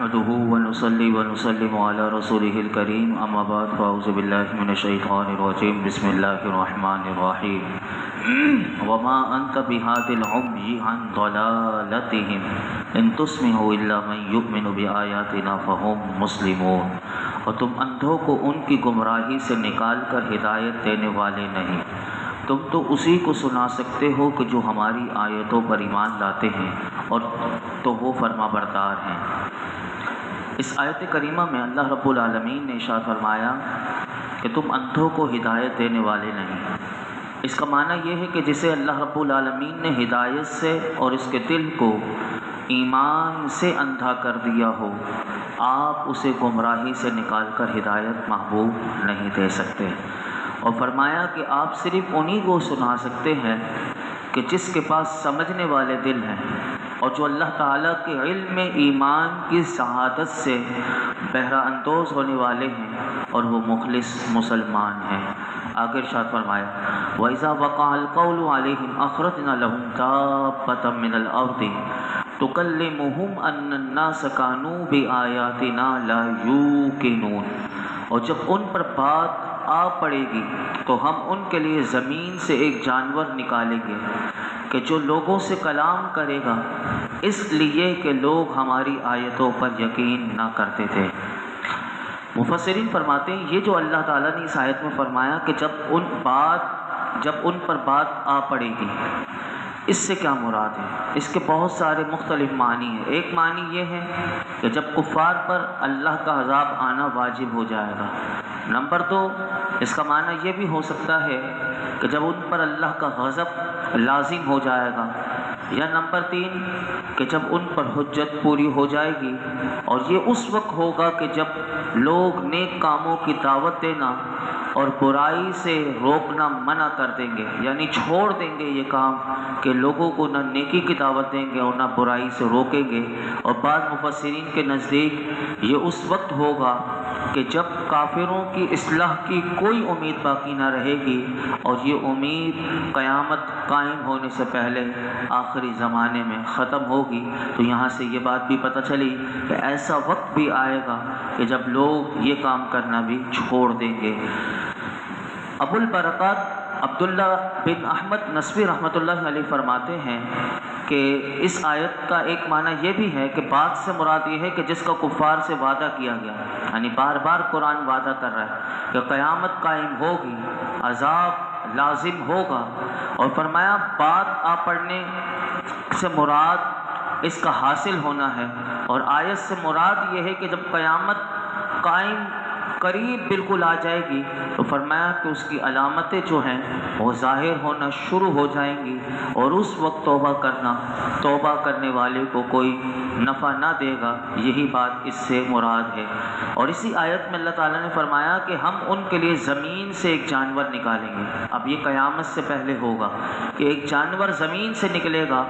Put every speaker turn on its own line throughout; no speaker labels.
نحمده ونصلي ونسلم على رسوله الكريم اما بعد فاعوذ بالله من الشيطان الرجيم بسم الله الرحمن الرحيم وما انت بهاد العمي عن ضلالتهم ان تسمع الا من يؤمن بآياتنا فهم مسلمون۔ اور تم اندھوں کو ان کی گمراہی سے نکال کر ہدایت دینے والے نہیں، تم تو اسی کو سنا سکتے ہو کہ جو ہماری آیتوں پر ایمان لاتے ہیں اور تو وہ فرما بردار ہیں۔ اس آیت کریمہ میں اللہ رب العالمین نے ارشاد فرمایا کہ تم اندھوں کو ہدایت دینے والے نہیں۔ اس کا معنی یہ ہے کہ جسے اللہ رب العالمین نے ہدایت سے اور اس کے دل کو ایمان سے اندھا کر دیا ہو، آپ اسے گمراہی سے نکال کر ہدایت محبوب نہیں دے سکتے۔ اور فرمایا کہ آپ صرف انہی کو سنا سکتے ہیں کہ جس کے پاس سمجھنے والے دل ہیں اور جو اللہ تعالیٰ کے علم ایمان کی شہادت سے بہرہ اندوز ہونے والے ہیں اور وہ مخلص مسلمان ہیں۔ آگے ارشاد فرمایا وَإِذَا وَقَعَ الْقَوْلُ عَلَيْهِمْ أَخْرَجْنَا لَهُمْ دَابَّةً مِّنَ الْأَرْضِ تُكَلِّمُهُمْ أَنَّ النَّاسَ كَانُوا بِآيَاتِنَا لَا يُوقِنُونَ۔ اور جب ان پر بات آ پڑے گی تو ہم ان کے لیے زمین سے ایک جانور نکالیں گے کہ جو لوگوں سے کلام کرے گا، اس لیے کہ لوگ ہماری آیتوں پر یقین نہ کرتے تھے۔ مفسرین فرماتے ہیں یہ جو اللہ تعالیٰ نے اس آیت میں فرمایا کہ جب ان پر بات آ پڑے گی، اس سے کیا مراد ہے؟ اس کے بہت سارے مختلف معنی ہیں۔ ایک معنی یہ ہے کہ جب کفار پر اللہ کا عذاب آنا واجب ہو جائے گا۔ نمبر 2، اس کا معنی یہ بھی ہو سکتا ہے کہ جب ان پر اللہ کا غضب لازم ہو جائے گا، یا نمبر 3 کہ جب ان پر حجت پوری ہو جائے گی، اور یہ اس وقت ہوگا کہ جب لوگ نیک کاموں کی دعوت دینا اور برائی سے روکنا منع کر دیں گے، یعنی چھوڑ دیں گے یہ کام کہ لوگوں کو نہ نیکی کی دعوت دیں گے اور نہ برائی سے روکیں گے۔ اور بعض مفسرین کے نزدیک یہ اس وقت ہوگا کہ جب کافروں کی اصلاح کی کوئی امید باقی نہ رہے گی، اور یہ امید قیامت قائم ہونے سے پہلے آخری زمانے میں ختم ہوگی۔ تو یہاں سے یہ بات بھی پتہ چلی کہ ایسا وقت بھی آئے گا کہ جب لوگ یہ کام کرنا بھی چھوڑ دیں گے۔ ابو البرکات عبداللہ بن احمد نصفی رحمۃ اللہ علیہ فرماتے ہیں کہ اس آیت کا ایک معنی یہ بھی ہے کہ بات سے مراد یہ ہے کہ جس کا کفار سے وعدہ کیا گیا، یعنی بار بار قرآن وعدہ کر رہا ہے کہ قیامت قائم ہوگی، عذاب لازم ہوگا، اور فرمایا بات آ پڑنے سے مراد اس کا حاصل ہونا ہے، اور آیت سے مراد یہ ہے کہ جب قیامت قائم قریب بالکل آ جائے گی تو فرمایا کہ اس کی علامتیں جو ہیں وہ ظاہر ہونا شروع ہو جائیں گی، اور اس وقت توبہ کرنے والے کو کوئی نفع نہ دے گا۔ یہی بات اس سے مراد ہے۔ اور اسی آیت میں اللہ تعالیٰ نے فرمایا کہ ہم ان کے لیے زمین سے ایک جانور نکالیں گے۔ اب یہ قیامت سے پہلے ہوگا کہ ایک جانور زمین سے نکلے گا،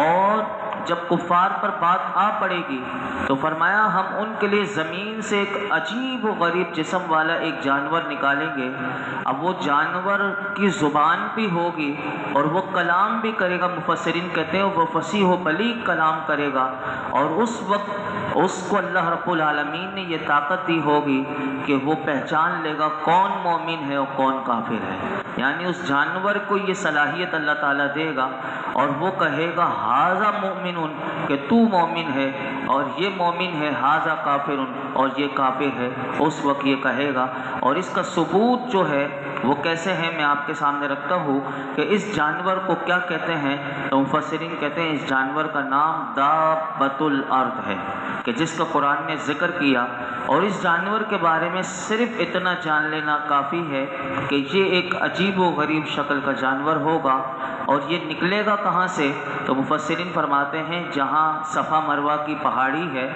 اور جب کفار پر بات آ پڑے گی تو فرمایا ہم ان کے لیے زمین سے ایک عجیب و غریب جسم والا ایک جانور نکالیں گے۔ اب وہ جانور کی زبان بھی ہوگی اور وہ کلام بھی کرے گا۔ مفسرین کہتے ہیں وہ فصیح و بلیغ کلام کرے گا، اور اس وقت اس کو اللہ رب العالمین نے یہ طاقت دی ہوگی کہ وہ پہچان لے گا کون مومن ہے اور کون کافر ہے۔ یعنی اس جانور کو یہ صلاحیت اللہ تعالیٰ دے گا، اور وہ کہے گا ھذا مومن، کہ تو مومن ہے، اور یہ مومن ہے، ھذا کافر، اور یہ کافر ہے۔ اس وقت یہ کہے گا، اور اس کا ثبوت جو ہے وہ کیسے ہے میں آپ کے سامنے رکھتا ہوں کہ اس جانور کو کیا کہتے ہیں۔ تو مفسرین کہتے ہیں اس جانور کا نام دابۃ الارض ہے، کہ جس کا قرآن نے ذکر کیا، اور اس جانور کے بارے میں صرف اتنا جان لینا کافی ہے کہ یہ ایک عجیب و غریب شکل کا جانور ہوگا۔ اور یہ نکلے گا کہاں سے؟ تو مفسرین فرماتے ہیں جہاں صفا مروہ کی پہاڑی ہے،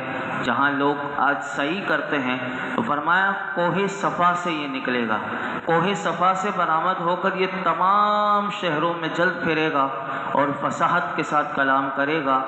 جہاں لوگ آج سعی کرتے ہیں، تو فرمایا کوہ صفا سے یہ نکلے گا۔ کوہ صفا سے برآمد ہو کر یہ تمام شہروں میں جلد پھرے گا اور فصاحت کے ساتھ کلام کرے گا،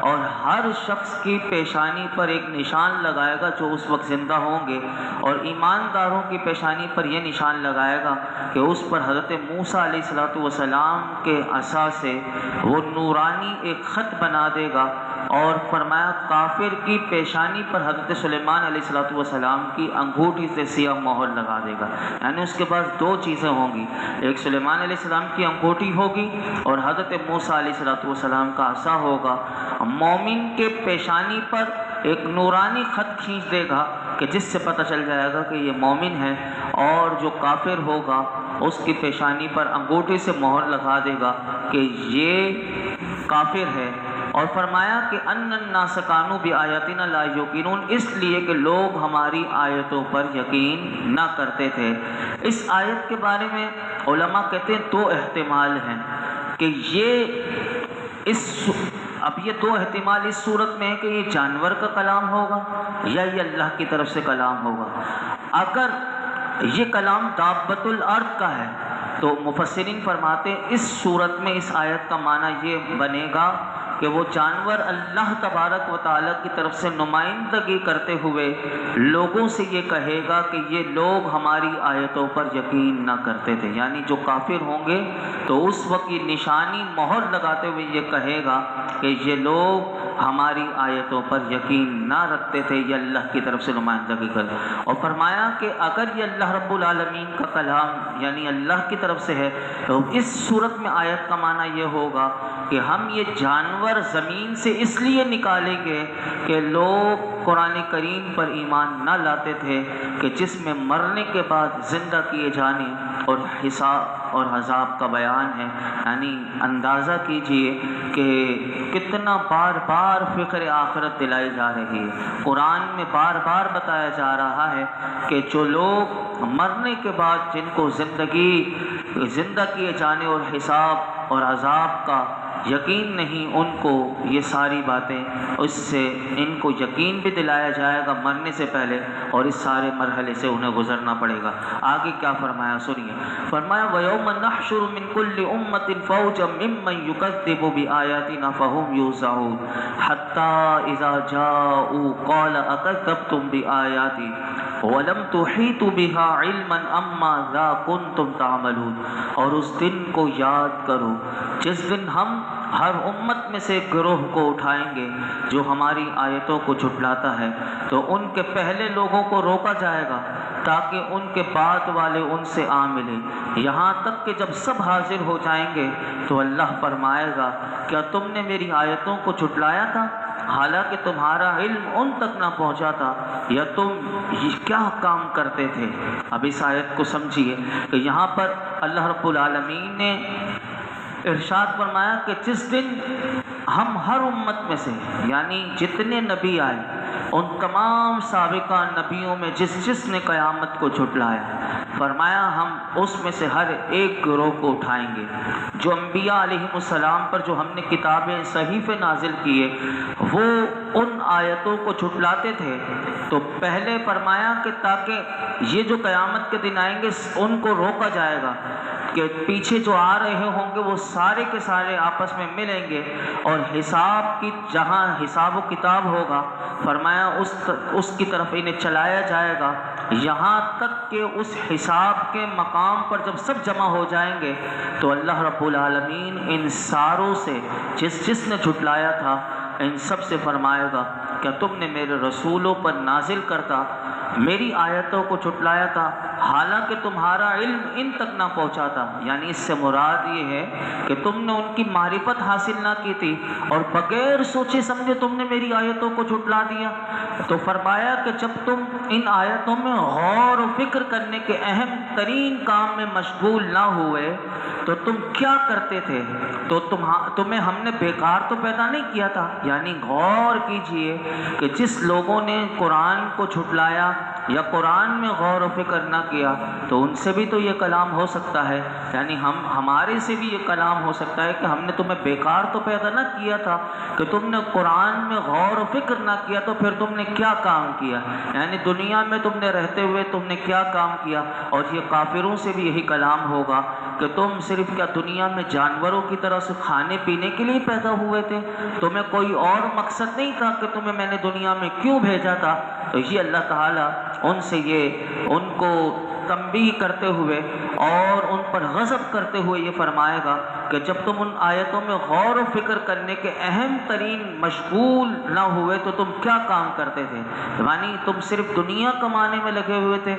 اور ہر شخص کی پیشانی پر ایک نشان لگائے گا جو اس وقت زندہ ہوں گے، اور ایمانداروں کی پیشانی پر یہ نشان لگائے گا کہ اس پر حضرت موسیٰ علیہ السلام کے عصا سے وہ نورانی ایک خط بنا دے گا، اور فرمایا کافر کی پیشانی پر حضرت سلیمان علیہ السلام کی انگوٹھی سے سیاہ مہر لگا دے گا، یعنی اس کے پاس دو چیزیں ہوں گی، ایک سلیمان علیہ السلام کی انگوٹھی ہوگی اور حضرت موسیٰ علیہ السلام کا عصا ہوگا۔ مومن کے پیشانی پر ایک نورانی خط کھینچ دے گا کہ جس سے پتہ چل جائے گا کہ یہ مومن ہے، اور جو کافر ہوگا اس کی پیشانی پر انگوٹھی سے مہر لگا دے گا کہ یہ کافر ہے۔ اور فرمایا کہ ان الناس کانوا بآیاتنا لا یوقنون، اس لیے کہ لوگ ہماری آیتوں پر یقین نہ کرتے تھے۔ اس آیت کے بارے میں علماء کہتے ہیں دو احتمال ہیں کہ اب یہ دو احتمال اس صورت میں ہے کہ یہ جانور کا کلام ہوگا یا یہ اللہ کی طرف سے کلام ہوگا۔ اگر یہ کلام دابۃ الارض کا ہے تو مفسرین فرماتے ہیں اس صورت میں اس آیت کا معنی یہ بنے گا کہ وہ جانور اللہ تبارک و تعالیٰ کی طرف سے نمائندگی کرتے ہوئے لوگوں سے یہ کہے گا کہ یہ لوگ ہماری آیتوں پر یقین نہ کرتے تھے، یعنی جو کافر ہوں گے تو اس وقت یہ نشانی مہر لگاتے ہوئے یہ کہے گا کہ یہ لوگ ہماری آیتوں پر یقین نہ رکھتے تھے، یہ اللہ کی طرف سے نمائندگی کرتے۔ اور فرمایا کہ اگر یہ اللہ رب العالمین کا کلام یعنی اللہ کی طرف سے ہے تو اس صورت میں آیت کا معنی یہ ہوگا کہ ہم یہ جانور زمین سے اس لیے نکالیں گے کہ لوگ قرآن کریم پر ایمان نہ لاتے تھے کہ جس میں مرنے کے بعد زندہ کیے جانے اور حساب اور عذاب کا بیان ہے۔ یعنی اندازہ کیجئے کہ کتنا بار بار فکر آخرت دلائی جا رہی ہے، قرآن میں بار بار بتایا جا رہا ہے کہ جو لوگ مرنے کے بعد جن کو زندہ کیے جانے اور حساب اور عذاب کا یقین نہیں، ان کو یہ ساری باتیں اس سے ان کو یقین بھی دلایا جائے گا مرنے سے پہلے، اور اس سارے مرحلے سے انہیں گزرنا پڑے گا۔ آگے کیا فرمایا سنیے، فرمایا وَيَوْمَ نَحْشُرُ مِنْ كُلِّ أُمَّةٍ فَوْجًا مِّمَّن يُكَذِّبُ بِآيَاتِنَا فَهُمْ يُوزَعُونَ حَتَّى إِذَا جَاءُوا قَالَ أَكَذَّبْتُمْ بِآيَاتِي وَلَمْ تُحِيطُوا بِهَا عِلْمًا أَمَّا ذَا كُنْتُمْ تَعْمَلُونَ۔ اور اس دن کو یاد کرو جس دن ہم ہر امت میں سے ایک گروہ کو اٹھائیں گے جو ہماری آیتوں کو جھٹلاتا ہے، تو ان کے پہلے لوگوں کو روکا جائے گا تاکہ ان کے بعد والے ان سے آ ملیں، یہاں تک کہ جب سب حاضر ہو جائیں گے تو اللہ فرمائے گا کیا تم نے میری آیتوں کو جھٹلایا تھا حالانکہ تمہارا علم ان تک نہ پہنچا تھا، یا تم یہ کیا کام کرتے تھے؟ اب اس آیت کو سمجھیے کہ یہاں پر اللہ رب العالمین نے ارشاد فرمایا کہ جس دن ہم ہر امت میں سے یعنی جتنے نبی آئے ان تمام سابقہ نبیوں میں جس نے قیامت کو جھٹلایا، فرمایا ہم اس میں سے ہر ایک گروہ کو اٹھائیں گے۔ جو انبیاء علیہ السلام پر جو ہم نے کتابیں صحیفے نازل کیے وہ ان آیتوں کو جھٹلاتے تھے، تو پہلے فرمایا کہ تاکہ یہ جو قیامت کے دن آئیں گے ان کو روکا جائے گا کہ پیچھے جو آ رہے ہوں گے وہ سارے کے سارے آپس میں ملیں گے، اور حساب کی جہاں حساب و کتاب ہوگا فرمایا اس کی طرف انہیں چلایا جائے گا، یہاں تک کہ اس حساب کے مقام پر جب سب جمع ہو جائیں گے تو اللہ رب العالمین ان ساروں سے جس نے جھٹلایا تھا ان سب سے فرمائے گا کیا تم نے میرے رسولوں پر نازل کرتا میری آیتوں کو جھٹلایا تھا حالانکہ تمہارا علم ان تک نہ پہنچا تھا؟ یعنی اس سے مراد یہ ہے کہ تم نے ان کی معرفت حاصل نہ کی تھی اور بغیر سوچے سمجھے تم نے میری آیتوں کو جھٹلا دیا۔ تو فرمایا کہ جب تم ان آیتوں میں غور و فکر کرنے کے اہم ترین کام میں مشغول نہ ہوئے تو تم کیا کرتے تھے؟ تو تمہیں ہم نے بیکار تو پیدا نہیں کیا تھا۔ یعنی غور کیجئے کہ جس لوگوں نے قرآن کو جھٹلایا یا قرآن میں غور و فکر نہ کیا تو ان سے بھی تو یہ کلام ہو سکتا ہے، یعنی ہمارے سے بھی یہ کلام ہو سکتا ہے کہ ہم نے تمہیں بیکار تو پیدا نہ کیا تھا کہ تم نے قرآن میں غور و فکر نہ کیا، تو پھر تم نے کیا کام کیا؟ یعنی دنیا میں تم نے رہتے ہوئے تم نے کیا کام کیا؟ اور یہ کافروں سے بھی یہی کلام ہوگا کہ تم صرف کیا دنیا میں جانوروں کی طرح سے کھانے پینے کے لیے پیدا ہوئے تھے؟ تمہیں کوئی اور مقصد نہیں تھا کہ تمہیں میں نے دنیا میں کیوں بھیجا تھا؟ تو یہ اللہ تعالیٰ ان سے ان کو تنبیہ کرتے ہوئے اور ان پر غضب کرتے ہوئے یہ فرمائے گا کہ جب تم ان آیتوں میں غور و فکر کرنے کے اہم ترین مشغول نہ ہوئے تو تم کیا کام کرتے تھے؟ یعنی تم صرف دنیا کمانے میں لگے ہوئے تھے،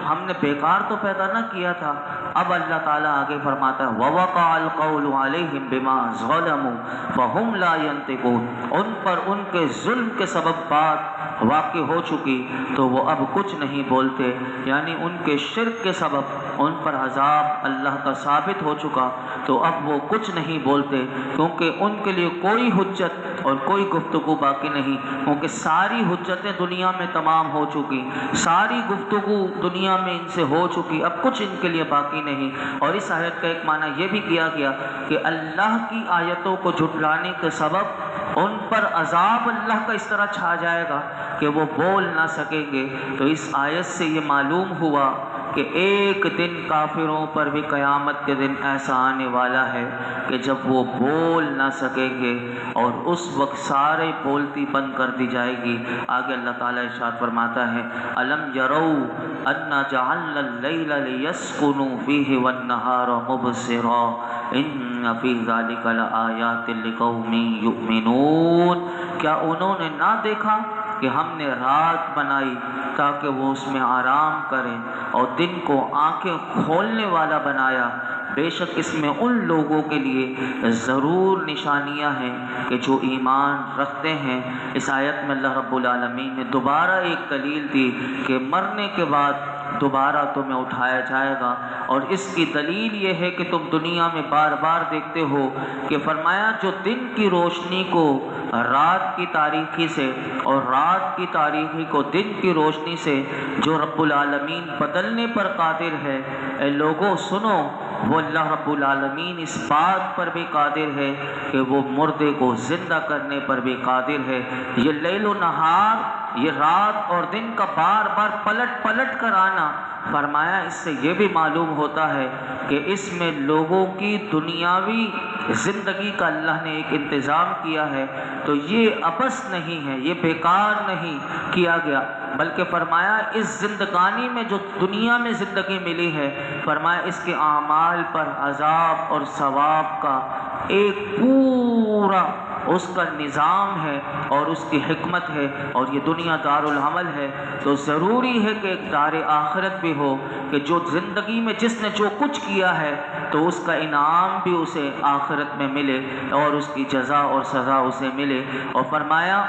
ہم نے بیکار تو پیدا نہ کیا تھا۔ اب اللہ تعالیٰ آگے فرماتا ہے وَوَقَعَ الْقَوْلُ عَلَيْهِمْ بِمَا ظَلَمُوا فَهُمْ لَا يَنطِقُونَ، ان پر ان کے ظلم کے سبب بات واقع ہو چکی تو وہ اب کچھ نہیں بولتے، یعنی ان کے شرک کے سبب ان پر عذاب اللہ کا ثابت ہو چکا تو اب وہ کچھ نہیں بولتے، کیونکہ ان کے لیے کوئی حجت اور کوئی گفتگو باقی نہیں، کیونکہ ساری حجتیں دنیا میں تمام ہو چکی، ساری گفتگو دنیا میں ان سے ہو چکی، اب کچھ ان کے لیے باقی نہیں۔ اور اس آیت کا ایک معنی یہ بھی کیا گیا کہ اللہ کی آیتوں کو جھٹلانے کے سبب ان پر عذاب اللہ کا اس طرح چھا جائے گا کہ وہ بول نہ سکیں گے۔ تو اس آیت سے یہ معلوم ہوا کہ ایک دن کافروں پر بھی قیامت کے دن ایسا آنے والا ہے کہ جب وہ بول نہ سکیں گے اور اس وقت سارے بولتی بند کر دی جائے گی۔ آگے اللہ تعالیٰ ارشاد فرماتا ہے الم یروا انا جعلنا اللیل لیسکنوا فیہ والنہار مبصرا ان فی ذلک لآیات لقوم یؤمنون، کیا انہوں نے نہ دیکھا کہ ہم نے رات بنائی تاکہ وہ اس میں آرام کریں اور دن کو آنکھیں کھولنے والا بنایا، بے شک اس میں ان لوگوں کے لیے ضرور نشانیاں ہیں کہ جو ایمان رکھتے ہیں۔ اس آیت میں اللہ رب العالمین نے دوبارہ ایک دلیل دی کہ مرنے کے بعد دوبارہ تمہیں اٹھایا جائے گا، اور اس کی دلیل یہ ہے کہ تم دنیا میں بار بار دیکھتے ہو کہ فرمایا جو دن کی روشنی کو رات کی تاریکی سے اور رات کی تاریکی کو دن کی روشنی سے جو رب العالمین بدلنے پر قادر ہے، اے لوگوں سنو، وہ اللہ رب العالمین اس بات پر بھی قادر ہے کہ وہ مردے کو زندہ کرنے پر بھی قادر ہے۔ یہ لیل و نہار، یہ رات اور دن کا بار بار پلٹ کر آنا، فرمایا اس سے یہ بھی معلوم ہوتا ہے کہ اس میں لوگوں کی دنیاوی زندگی کا اللہ نے ایک انتظام کیا ہے، تو یہ عبث نہیں ہے، یہ بیکار نہیں کیا گیا، بلکہ فرمایا اس زندگانی میں جو دنیا میں زندگی ملی ہے، فرمایا اس کے اعمال پر عذاب اور ثواب کا ایک پورا اس کا نظام ہے اور اس کی حکمت ہے، اور یہ دنیا دار العمل ہے، تو ضروری ہے کہ ایک دار آخرت بھی ہو کہ جو زندگی میں جس نے جو کچھ کیا ہے تو اس کا انعام بھی اسے آخرت میں ملے اور اس کی جزا اور سزا اسے ملے۔ اور فرمایا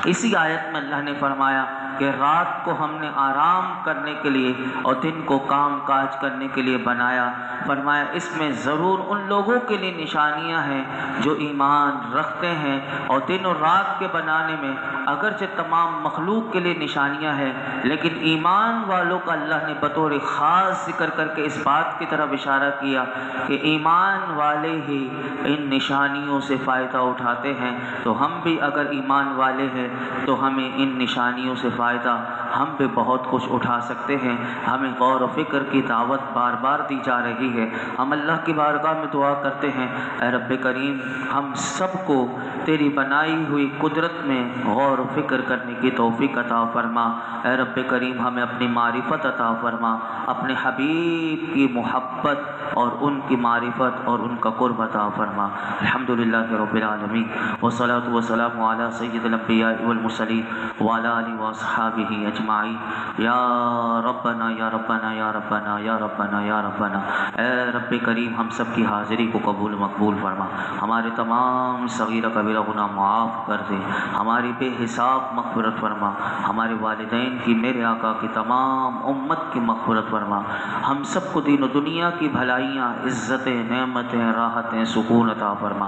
اسی آیت میں اللہ نے فرمایا کہ رات کو ہم نے آرام کرنے کے لیے اور دن کو کام کاج کرنے کے لیے بنایا، فرمایا اس میں ضرور ان لوگوں کے لیے نشانیاں ہیں جو ایمان رکھتے ہیں، اور دن اور رات کے بنانے میں اگرچہ تمام مخلوق کے لیے نشانیاں ہیں، لیکن ایمان والوں کا اللہ نے بطور خاص ذکر کر کے اس بات کی طرف اشارہ کیا کہ ایمان والے ہی ان نشانیوں سے فائدہ اٹھاتے ہیں، تو ہم بھی اگر ایمان والے ہیں تو ہمیں ان نشانیوں سے فائدہ ہم بھی بہت کچھ اٹھا سکتے ہیں۔ ہمیں غور و فکر کی دعوت بار بار دی جا رہی ہے، ہم اللہ کی بارگاہ میں دعا کرتے ہیں اے رب کریم ہم سب کو تیری بنائی ہوئی قدرت میں غور و فکر کرنے کی توفیق عطا فرما، اے رب کریم ہمیں اپنی معرفت عطا فرما، اپنے حبیب کی محبت اور ان کی معرفت اور ان کا قرب عطا فرما۔ الحمدللہ رب العالمین والصلاة والسلام علی سید الانبیاء والمرسلین وعلی آلہ واصحابہ اجمعین۔ یا ربنا یا ربنا یا ربنا یا ربنا یا ربنا، اے رب کریم ہم سب کی حاضری کو قبول مقبول فرما، ہمارے تمام صغیرہ کبیرہ گناہ معاف کر دے، ہماری بے حساب مغفرت فرما، ہمارے والدین کی، میرے آقا کی، تمام امت کی مغفرت فرما، ہم سب کو دین و دنیا کی بھلائیاں، عزتیں، نعمتیں، راحتیں، سکون عطا فرما،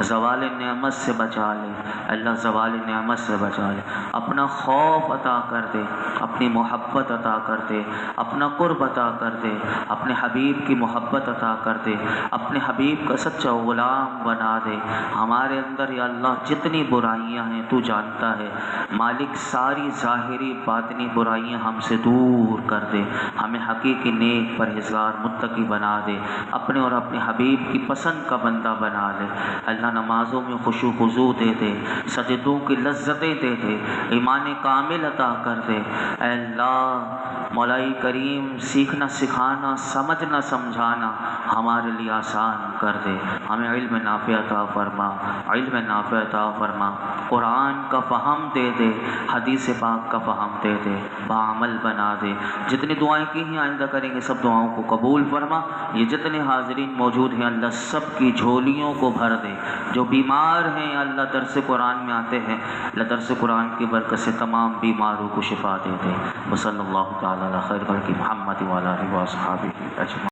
زوال نعمت سے بچا لے اللہ، زوال نعمت سے بچا لے، اپنا خوف عطا کر دے، اپنی محبت عطا کر دے، اپنا قرب عطا کر دے، اپنے حبیب کی محبت عطا کر دے، اپنے حبیب کا سچا غلام بنا دے۔ ہمارے اندر یا اللہ جتنی برائیاں ہیں تو جانتا ہے مالک، ساری ظاہری باطنی برائیاں ہم سے دور کر دے، ہمیں حقیقی نیک پرہیزگار متقی بنا دے، اپنے اور اپنے حبیب کی پسند کا بندہ بنا لے اللہ، نمازوں میں خشوع خضوع دے دے، سجدوں کی لذتیں دے دے، ایمان کامل عطا کر دے اے اللہ مولائی کریم سیکھنا سکھانا سمجھنا سمجھانا ہمارے لیے آسان کر دے، ہمیں علم نافع عطا فرما، علم نافع عطا فرما، قرآن کا فہم دے دے، حدیث پاک کا فہم دے دے، بعمل بنا دے۔ جتنی دعائیں کی ہیں آئندہ کریں گے سب دعاؤں کو قبول فرما۔ یہ جتنے حاضرین موجود ہیں اللہ سب کی جھولیوں کو بھر دے، جو بیمار ہیں اللہ درس قرآن میں آتے ہیں اللہ درس قرآن کی برکت سے تمام بیماروں کو شفا دے دے۔ وصلی اللہ تعالی علی خیر خلق محمد وعلی آلہ وصحبہ اجمعین۔